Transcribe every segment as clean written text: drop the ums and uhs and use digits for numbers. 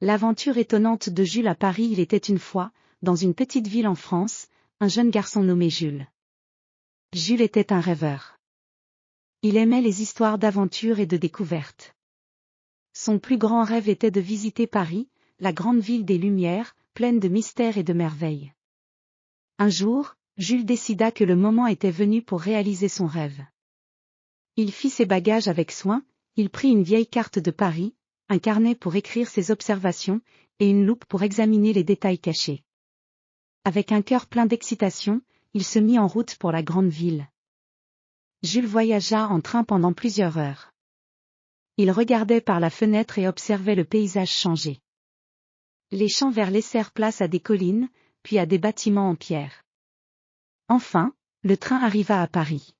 L'aventure étonnante de Jules à Paris. Il était une fois, dans une petite ville en France, un jeune garçon nommé Jules. Jules était un rêveur. Il aimait les histoires d'aventure et de découverte. Son plus grand rêve était de visiter Paris, la grande ville des Lumières, pleine de mystères et de merveilles. Un jour, Jules décida que le moment était venu pour réaliser son rêve. Il fit ses bagages avec soin, il prit une vieille carte de Paris, un carnet pour écrire ses observations, et une loupe pour examiner les détails cachés. Avec un cœur plein d'excitation, il se mit en route pour la grande ville. Jules voyagea en train pendant plusieurs heures. Il regardait par la fenêtre et observait le paysage changer. Les champs verts laissèrent place à des collines, puis à des bâtiments en pierre. Enfin, le train arriva à Paris.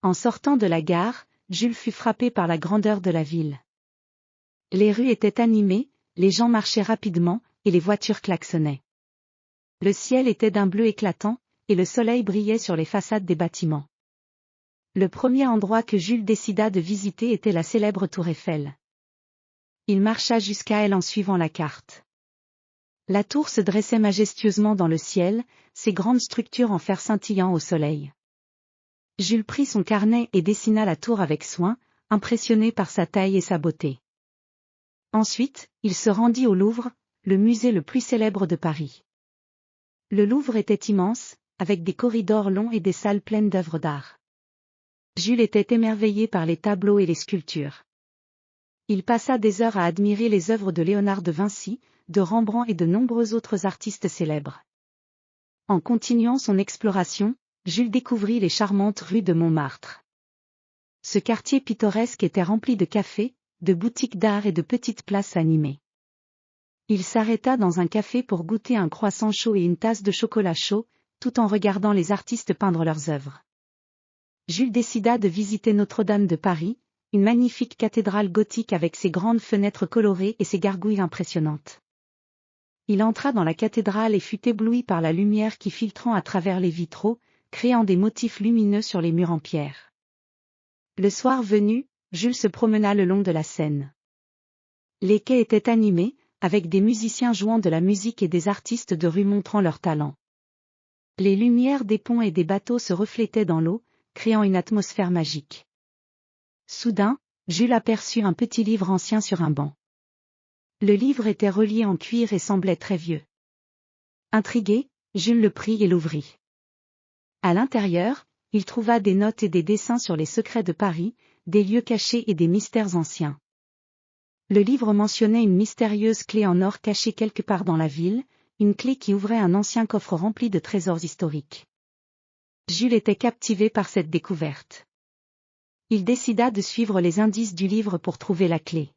En sortant de la gare, Jules fut frappé par la grandeur de la ville. Les rues étaient animées, les gens marchaient rapidement, et les voitures klaxonnaient. Le ciel était d'un bleu éclatant, et le soleil brillait sur les façades des bâtiments. Le premier endroit que Jules décida de visiter était la célèbre Tour Eiffel. Il marcha jusqu'à elle en suivant la carte. La tour se dressait majestueusement dans le ciel, ses grandes structures en fer scintillant au soleil. Jules prit son carnet et dessina la tour avec soin, impressionné par sa taille et sa beauté. Ensuite, il se rendit au Louvre, le musée le plus célèbre de Paris. Le Louvre était immense, avec des corridors longs et des salles pleines d'œuvres d'art. Jules était émerveillé par les tableaux et les sculptures. Il passa des heures à admirer les œuvres de Léonard de Vinci, de Rembrandt et de nombreux autres artistes célèbres. En continuant son exploration, Jules découvrit les charmantes rues de Montmartre. Ce quartier pittoresque était rempli de cafés, de boutiques d'art et de petites places animées. Il s'arrêta dans un café pour goûter un croissant chaud et une tasse de chocolat chaud, tout en regardant les artistes peindre leurs œuvres. Jules décida de visiter Notre-Dame de Paris, une magnifique cathédrale gothique avec ses grandes fenêtres colorées et ses gargouilles impressionnantes. Il entra dans la cathédrale et fut ébloui par la lumière qui filtrant à travers les vitraux, créant des motifs lumineux sur les murs en pierre. Le soir venu, Jules se promena le long de la Seine. Les quais étaient animés, avec des musiciens jouant de la musique et des artistes de rue montrant leur talent. Les lumières des ponts et des bateaux se reflétaient dans l'eau, créant une atmosphère magique. Soudain, Jules aperçut un petit livre ancien sur un banc. Le livre était relié en cuir et semblait très vieux. Intrigué, Jules le prit et l'ouvrit. À l'intérieur, il trouva des notes et des dessins sur les secrets de Paris, des lieux cachés et des mystères anciens. Le livre mentionnait une mystérieuse clé en or cachée quelque part dans la ville, une clé qui ouvrait un ancien coffre rempli de trésors historiques. Jules était captivé par cette découverte. Il décida de suivre les indices du livre pour trouver la clé.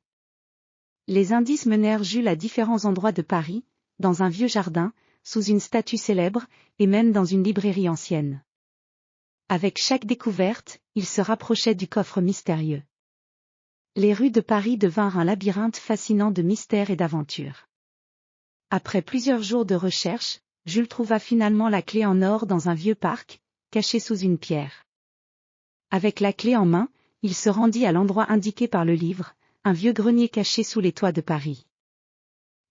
Les indices menèrent Jules à différents endroits de Paris, dans un vieux jardin, sous une statue célèbre, et même dans une librairie ancienne. Avec chaque découverte, il se rapprochait du coffre mystérieux. Les rues de Paris devinrent un labyrinthe fascinant de mystères et d'aventures. Après plusieurs jours de recherche, Jules trouva finalement la clé en or dans un vieux parc, caché sous une pierre. Avec la clé en main, il se rendit à l'endroit indiqué par le livre, un vieux grenier caché sous les toits de Paris.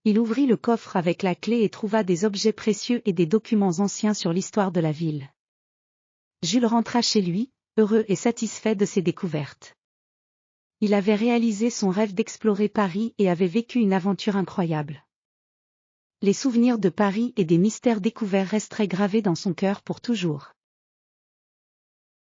Il ouvrit le coffre avec la clé et trouva des objets précieux et des documents anciens sur l'histoire de la ville. Jules rentra chez lui, heureux et satisfait de ses découvertes. Il avait réalisé son rêve d'explorer Paris et avait vécu une aventure incroyable. Les souvenirs de Paris et des mystères découverts resteraient gravés dans son cœur pour toujours.